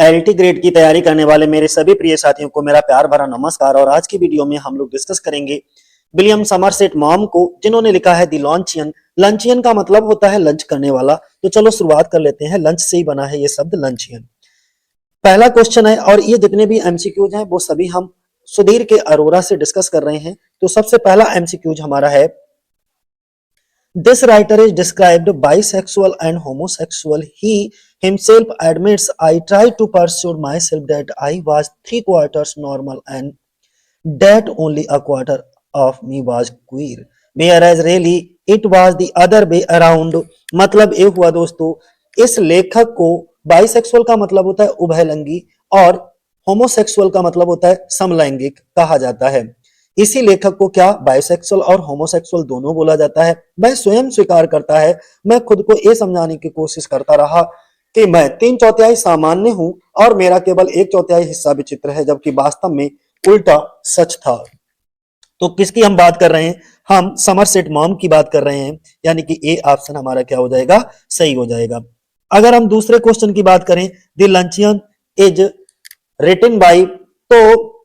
LT grade की तैयारी करने वाले मेरे सभी प्रिय साथियों को मेरा प्यार भरा नमस्कार। और आज की वीडियो में हम लोग डिस्कस करेंगे विलियम समरसेट मॉम को, जिन्होंने लिखा है दी लंचियन। लंचियन का मतलब होता है लंच करने वाला। तो चलो शुरुआत कर लेते हैं। लंच से ही बना है ये शब्द लंचियन। पहला क्वेश्चन है और ये जितने भी एमसीक्यूज हैं वो सभी हम सुधीर के अरोरा से डिस्कस कर रहे हैं। तो सबसे पहला एमसीक्यूज हमारा है, this writer is described bisexual and homosexual. He himself admits, I tried to persuade myself that I was 3/4 normal and that only a quarter of me was queer, whereas really it was the other way around. मतलब ये हुआ दोस्तों, इस लेखक को bisexual का मतलब होता है उभयलिंगी और होमोसेक्सुअल का मतलब होता है समलैंगिक कहा जाता है। इसी लेखक को क्या बाइसेक्सुअल और होमोसेक्सुअल दोनों बोला जाता है। वह स्वयं स्वीकार करता है, मैं खुद को ये समझाने की कोशिश करता रहा कि मैं 3/4 सामान्य हूं और मेरा केवल 1/4 हिस्सा विचित्र है, जबकि वास्तव में उल्टा सच था। तो किसकी हम बात कर रहे हैं? हम समरसेट मॉम की बात कर रहे हैं, यानी कि ए ऑप्शन हमारा क्या हो जाएगा? सही हो जाएगा। अगर हम दूसरे क्वेश्चन की बात करें, the luncheon is written by, तो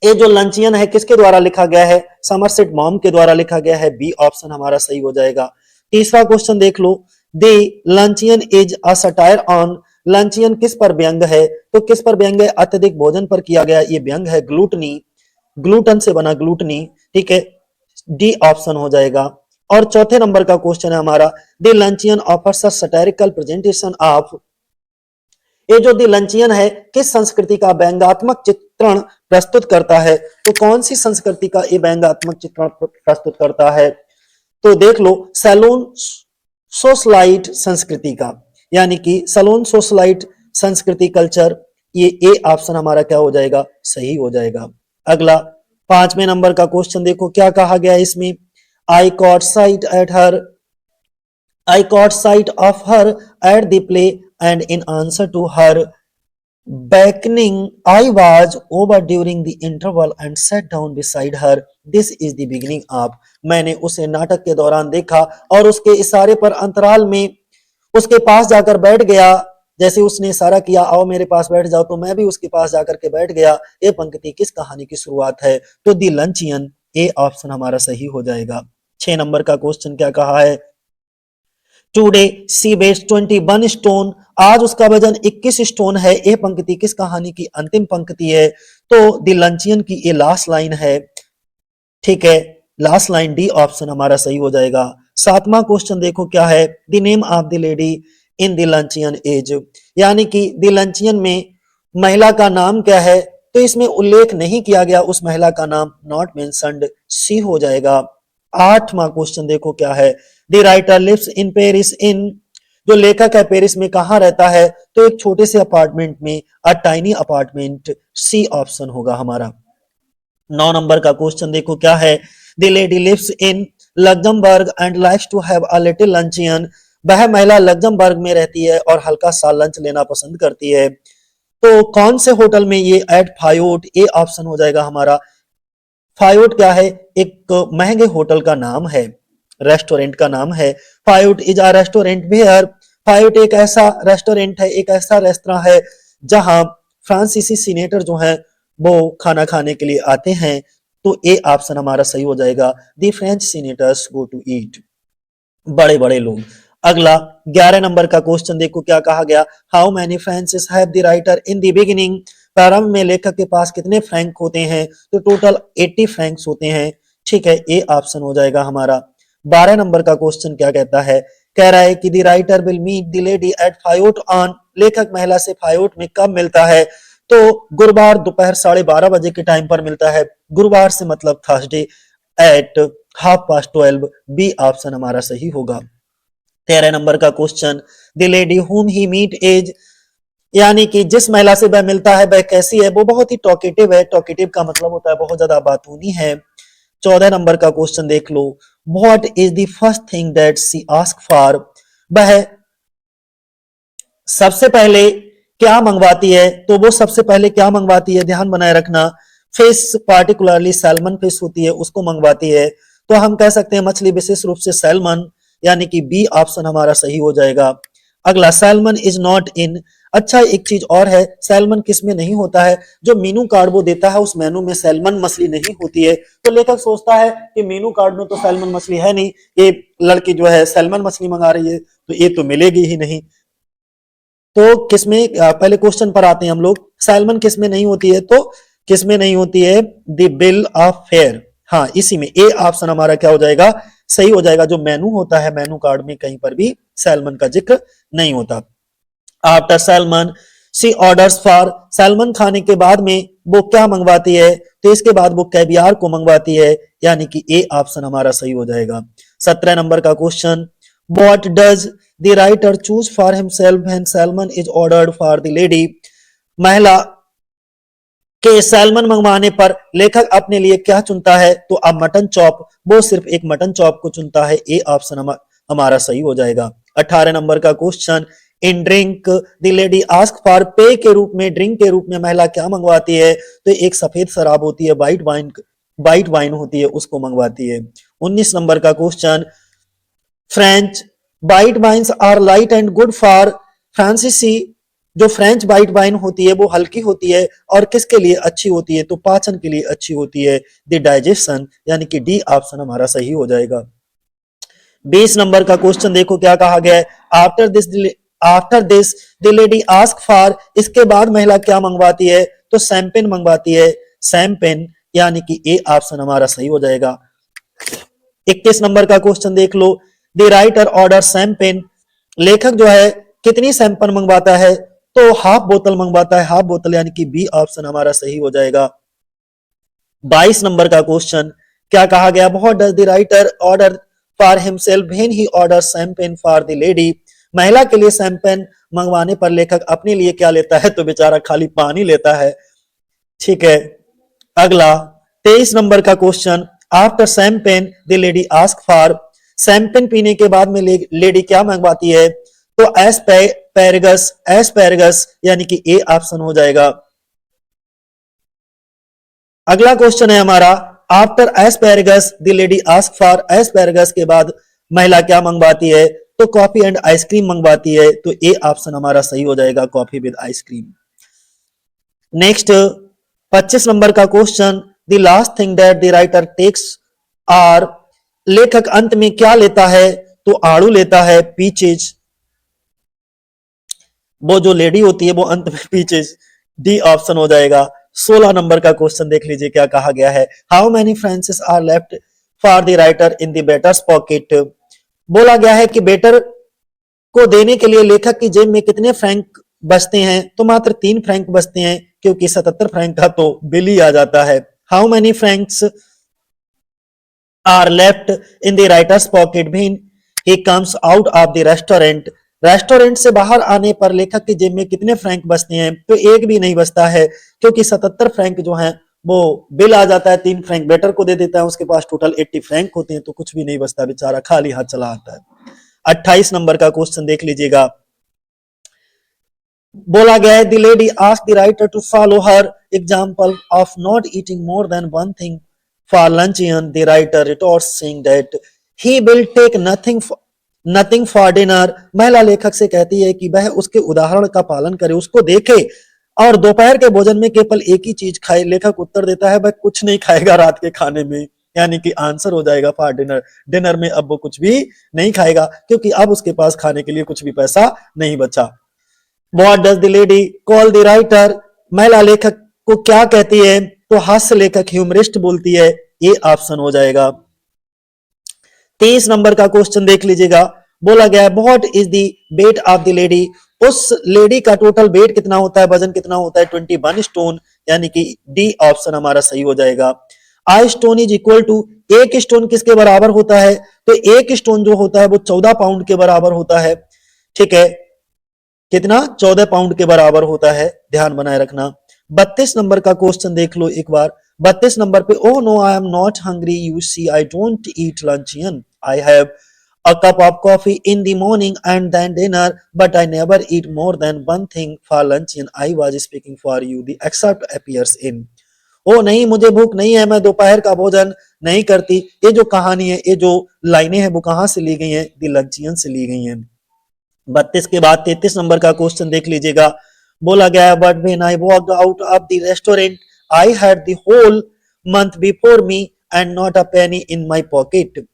ये जो लंचियन है किसके द्वारा लिखा गया है? समरसेट मॉम के द्वारा लिखा गया है। बी ऑप्शन हमारा सही हो जाएगा। तीसरा क्वेश्चन देख लो, the luncheon is a satire on. Luncheon किस पर व्यंग है? तो किस पर व्यंग है? अत्यधिक भोजन पर किया गया ये व्यंग है। ग्लूटनी, ग्लूटन से बना ग्लूटनी, ठीक है, डी ऑप्शन हो जाएगा। और चौथे नंबर का क्वेश्चन है हमारा, the लंचियन offers a satirical presentation of. ये जो दी लंचियन है किस संस्कृति का व्यंग्यात्मक चित्रण प्रस्तुत करता है? तो कौन सी संस्कृति का ये व्यंग्यात्मक चित्रण प्रस्तुत करता है? तो देख लो, सैलून सोशलाइट संस्कृति का, यानी कि सैलून सोशलाइट संस्कृति कल्चर, ये ए ऑप्शन हमारा क्या हो जाएगा? सही हो जाएगा। अगला 5वें नंबर का क्वेश्चन देखो क्या कहा गया है इसमें, आई cot site at her, I caught sight of her at the play and in answer to her beckoning, I was over during the interval and sat down beside her. This is the beginning of. मैंने उसे नाटक के दौरान देखा और उसके इशारे पर अंतराल में उसके पास जाकर बैठ गया। जैसे उसने इशारा किया आओ मेरे पास बैठ जाओ, तो मैं भी उसके पास जाकर के बैठ गया। ये पंक्ति किस कहानी की शुरुआत है? तो दी लंचियन, ए ऑप्शन हमारा सही हो जाएगा। 6 नंबर का क्वेश्चन क्या कहा है, टुडे सी वेट्स 21 स्टोन। आज उसका वजन 21 स्टोन है। यह पंक्ति किस कहानी की अंतिम पंक्ति है? तो द लंचियन की ये लास्ट लाइन है, ठीक है, लास्ट लाइन डी ऑप्शन हमारा सही हो जाएगा। 7वां क्वेश्चन देखो क्या है, the name of the lady in the luncheon is, यानी कि द लंचियन में महिला का नाम क्या है? तो इसमें उल्लेख नहीं किया गया उस महिला का नाम, नॉट मेंशन्ड, सी हो जाएगा। 8वां क्वेश्चन देखो क्या है, the writer lives in Paris in, जो लेखक है पेरिस में कहाँ रहता है? तो एक छोटे से अपार्टमेंट में, a tiny apartment, C option होगा हमारा। 9 नंबर का क्वेश्चन देखो क्या है, the lady lives in Luxembourg and likes to have a little luncheon. वह महिला लग्जमबर्ग में रहती है और हल्का सा लंच लेना पसंद करती है। तो कौन से होटल में? ये एट फायोट, ए ऑप्शन हो जाएगा हमारा। फायोट क्या है? एक महंगे होटल का नाम है, रेस्टोरेंट का नाम है। फायोट इज अ रेस्टोरेंट वेयर, फायोट एक ऐसा रेस्टोरेंट है, एक ऐसा रेस्तरां है जहां फ्रांसीसी सीनेटर जो है वो खाना खाने के लिए आते हैं। तो ए ऑप्शन हमारा सही हो जाएगा, the French senators go to eat, बड़े बड़े लोग। अगला 11 नंबर का क्वेश्चन देखो क्या कहा गया, how many francs have the writer in the beginning. प्रारंभ में लेखक के पास कितने फ्रैंक होते हैं? तो टोटल 80 फ्रैंक्स होते हैं, ठीक है, ए ऑप्शन हो जाएगा हमारा। 12 नंबर का क्वेश्चन क्या कहता है, कह रहा है कि the writer will meet the lady at Foyot on, लेखक महिला से फायोट में कब मिलता है? तो गुरुवार दोपहर 12:30 के टाइम पर मिलता है। गुरुवार से मतलब थर्सडे एट 12:30, बी ऑप्शन हमारा सही होगा। 13 नंबर का क्वेश्चन, द लेडी हुम ही मीट इज, यानी कि जिस महिला से वह मिलता है वह कैसी है? वो बहुत ही टॉकेटिव है। टॉकेटिव का मतलब होता है बहुत ज्यादा बातूनी है। 14 नंबर का क्वेश्चन देख लो, what is the first thing that she ask for, वह सबसे पहले क्या मंगवाती है? तो वो सबसे पहले क्या मंगवाती है? ध्यान बनाए रखना, फिश, पार्टिकुलरली सैल्मन फिश होती है उसको मंगवाती है। तो हम कह सकते हैं मछली, विशेष रूप से सैल्मन, यानी कि बी ऑप्शन हमारा सही हो जाएगा। अगला, सैल्मन इज नॉट इन अच्छा, एक चीज और है, सैल्मन किस में नहीं होता है? जो मेनू कार्ड वो देता है उस मेनू में सैल्मन मछली नहीं होती है। तो लेखक सोचता है कि मेनू कार्ड में तो सैल्मन मछली है नहीं, ये लड़की जो है सैल्मन मछली मंगा रही है, तो ये तो मिलेगी ही नहीं। तो किसमें पहले क्वेश्चन पर आते हैं हम लोग, सैल्मन किसमें नहीं होती है? तो किसमें नहीं होती है? The bill of fair. हाँ, इसी में ए ऑप्शन हमारा क्या हो जाएगा? सही हो जाएगा। जो मेनू होता है, मेनू कार्ड में कहीं पर भी सैल्मन का जिक्र नहीं होता। After salmon she orders for, salmon खाने के बाद में वो क्या मंगवाती है? तो इसके बाद वो कैवियार को मंगवाती है, यानी कि ए ऑप्शन हमारा सही हो जाएगा। 17 नंबर का question, what does the writer choose for himself when salmon is ordered for the lady? महिला के सैल्मन मंगवाने पर लेखक अपने लिए क्या चुनता है? तो अब मटन चॉप, वो सिर्फ एक मटन चॉप को चुनता है। ए ऑप्शन हमारा सही हो जाएगा। 18 नंबर का question, in drink the lady ask for, पे के रूप में, ड्रिंक के रूप में महिला क्या मंगवाती है? तो एक सफेद शराब होती है, वाइट वाइन होती है, उसको मंगवाती है। 19 नंबर का question, French white wines are light and good for फ्रांसीसी, जो फ्रेंच वाइट वाइन होती है वो हल्की होती है और किसके लिए अच्छी होती है? तो पाचन के लिए अच्छी होती है, द डाइजेशन, यानी कि डी ऑप्शन हमारा सही हो जाएगा। 20 नंबर का क्वेश्चन देखो क्या कहा गया है, after this the lady ask for, इसके बाद महिला क्या मंगवाती है? तो शैंपेन मंगवाती है, शैंपेन, यानी कि ए ऑप्शन हमारा सही हो जाएगा। 21 नंबर का क्वेश्चन देख लो, द राइटर ऑर्डर शैंपेन, लेखक जो है कितनी शैंपेन मंगवाता है? तो हाफ बोतल मंगवाता है, हाफ बोतल, यानी कि बी ऑप्शन हमारा सही हो जाएगा। 22 नंबर का क्वेश्चन क्या कहा गया, what does the writer order for himself when he order champagne for the lady? महिला के लिए शैंपेन मंगवाने पर लेखक अपने लिए क्या लेता है? तो बेचारा खाली पानी लेता है। ठीक है, अगला 23 नंबर का question, after champagne the lady ask for, champagne पीने के बाद में लेडी क्या मंगवाती है? तो एस्पैरगस, एस्पैरगस, यानी कि ए ऑप्शन हो जाएगा। अगला क्वेश्चन है हमारा, after asparagus the lady ask for, asparagus के बाद महिला क्या मंगवाती है? तो कॉफी एंड आइसक्रीम मंगवाती है, तो ए ऑप्शन हमारा सही हो जाएगा, coffee with ice cream. Next 25 number का question, the last thing that the writer takes are, लेखक अंत में क्या लेता है? तो आड़ू लेता है, पीचेज, वो जो लेडी होती है वो अंत में पीचेज, डी ऑप्शन हो जाएगा। 16 नंबर का क्वेश्चन देख लीजिए क्या कहा गया है, how many francs are left for the writer in the better's pocket? बोला गया है कि बेटर को देने के लिए लेखक की जेब में कितने फ्रैंक बचते हैं? तो मात्र 3 फ्रैंक बचते हैं, क्योंकि 77 फ्रैंक का तो बिल ही आ जाता है। How many francs are left in the writer's pocket when he comes out of the restaurant? Restaurant से बाहर आने पर लेखक की जेब में कितने फ्रैंक बचते हैं? तो एक भी नहीं बचता है, क्योंकि 77 फ्रैंक जो है वो बिल आ जाता है, 3 फ्रैंक बेटर को दे देता है, उसके पास टोटल 80 फ्रैंक होते हैं, तो कुछ भी नहीं बचता, बेचारा खाली हाथ चला आता है। 28 नंबर का क्वेश्चन देख लीजिएगा, बोला गया है the lady asked the writer to follow her example of not eating more than one thing for luncheon. The writer retorts saying that he will take nothing for dinner. महिला लेखक से कहती है कि वह उसके उदाहरण का पालन करे, उसको देखे और दोपहर के भोजन में केवल एक ही चीज खाए। लेखक उत्तर देता है वह कुछ नहीं खाएगा रात के खाने में, यानी कि आंसर हो जाएगा फॉर डिनर। डिनर में अब वो कुछ भी नहीं खाएगा, क्योंकि अब उसके पास खाने के लिए कुछ भी पैसा नहीं बचा। What does the lady call the writer? महिला लेखक को क्या कहती है? तो हास्य लेखक, ह्यूमरिस्ट बोलती है, ये ऑप्शन हो जाएगा। 23 नंबर का क्वेश्चन देख लीजिएगा, बोला गया है what is the weight of the lady? उस लेडी का टोटल वेट कितना होता है, वजन कितना होता है? 21 स्टोन, यानी कि डी ऑप्शन हमारा सही हो जाएगा। आई स्टोन इज इक्वल टू, एक स्टोन किसके बराबर होता है? तो एक स्टोन जो होता है वो 14 पाउंड के बराबर होता है। ठीक है, कितना? 14 पाउंड के बराबर होता है, ध्यान बनाए रखना। 32 नंबर का क्वेश्चन देख लो एक बार। 32 नंबर पे, oh no I am not hungry, you see I don't eat luncheon, I have a cup of coffee in the morning and then dinner, but I never eat more than one thing for luncheon. I was speaking for you. The excerpt appears in. ओ नहीं, मुझे भूख नहीं है, मैं दोपहर का भोजन नहीं करती। ये जो कहानी है, ये जो लाइनें हैं, वो कहां से ली गई हैं? द लंचियन से ली गई हैं। 32 के बाद 33 नंबर का क्वेश्चन देख लीजिएगा, बोला गया है but when I walked out of the restaurant I had the whole month before me and not a penny in my pocket.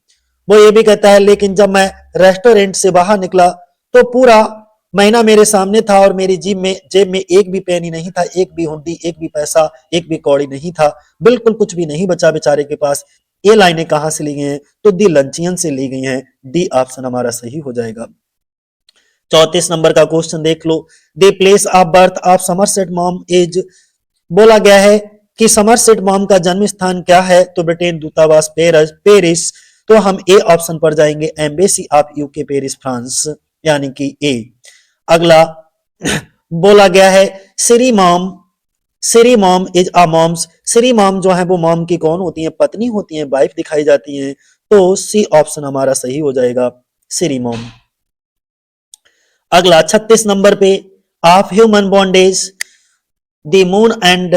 वो ये भी कहता है लेकिन जब मैं रेस्टोरेंट से बाहर निकला तो पूरा महीना मेरे सामने था और मेरी जेब में एक भी पेनी नहीं था, एक भी हुंडी, एक भी पैसा, एक भी कौड़ी नहीं था, बिल्कुल कुछ भी नहीं बचा बेचारे के पास। ये लाइनें कहां से ली गई हैं? तो दी लंचियन से ली गई हैं। डी ऑप्शन हमारा सही हो जाएगा। 34 नंबर का क्वेश्चन देख लो। The place of birth of Somerset Maugham is, बोला गया है कि समरसेट मॉम का जन्म स्थान क्या है? तो ब्रिटेन दूतावास पेरिस। तो हम ए ऑप्शन पर जाएंगे, embassy of UK Paris France, यानी कि ए। अगला बोला गया है Syrie Maugham is a Maugham's. Syrie Maugham जो है वो मॉम की कौन होती है? पत्नी होती है, वाइफ दिखाई जाती है। तो सी ऑप्शन हमारा सही हो जाएगा, सिरी मॉम। अगला 36 नंबर पे, of human bondage the moon and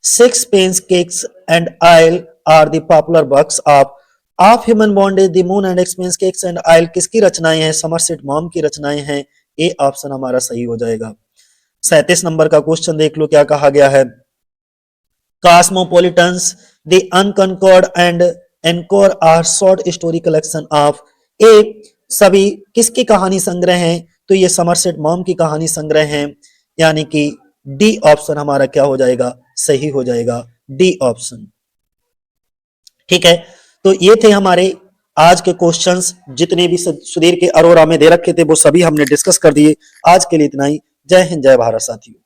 sixpence cakes and ale are the popular works of human bondage the moon and expense cakes and ale किसकी रचनाएं हैं? समरसेट मॉम की रचनाएं हैं। ए ऑप्शन हमारा सही हो जाएगा। 37 नंबर का क्वेश्चन देख लो क्या कहा गया है। Cosmopolitans the Unconquered and Encore are short story collection of. A सभी किसकी कहानी संग्रह हैं? तो ये समरसेट मॉम की कहानी संग्रह हैं, यानी कि डी ऑप्शन हमारा क्या हो जाएगा? सही हो जाएगा, डी ऑप्शन। ठीक है, तो ये थे हमारे आज के क्वेश्चंस। जितने भी सुधीर के अरोरा में दे रखे थे वो सभी हमने डिस्कस कर दिए। आज के लिए इतना ही। जय हिंद, जय भारत साथियों।